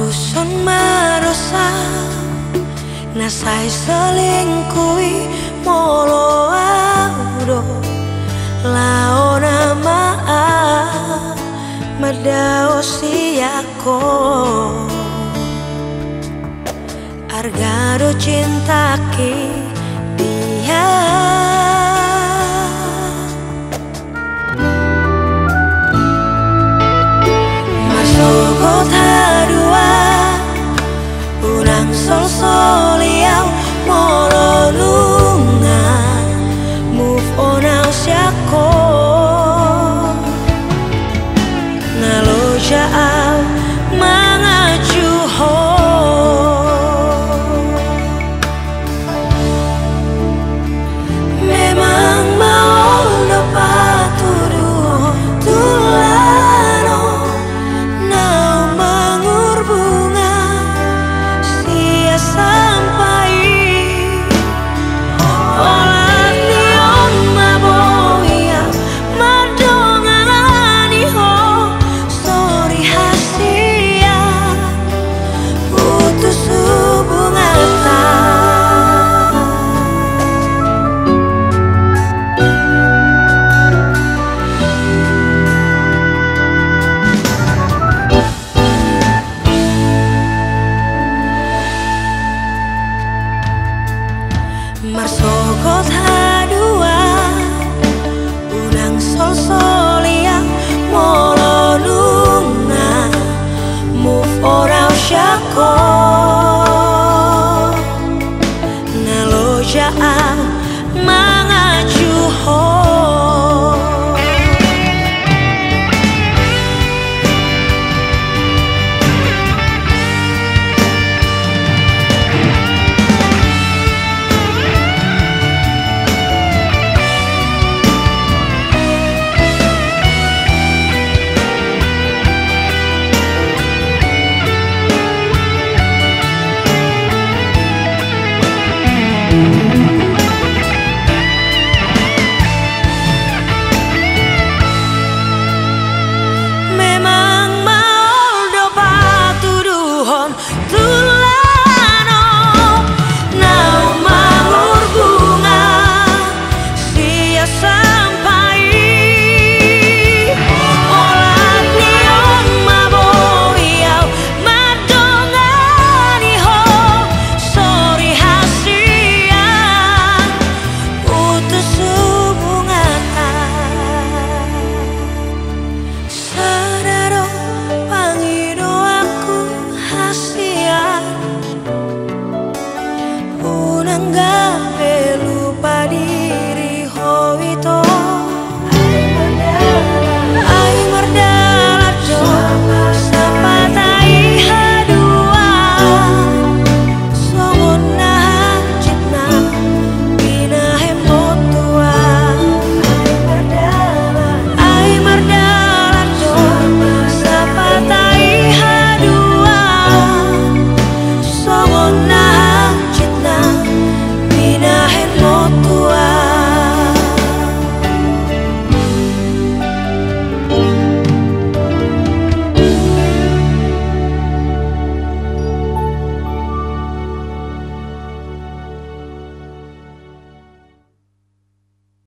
Dusun marosa nasai selingkuhi molo audo laona maa madao siako argado cintaki dia masuk hadua urang sol soliau molo lunga move on au siako ngalo jaau mangaju ho memang mau dapat tuduh tulano nau mangur bunga sia sampai olah nion maboya madongani ho sorry hasia putus hubungan marsokot hadua urang sol solia molo lunga move on au siako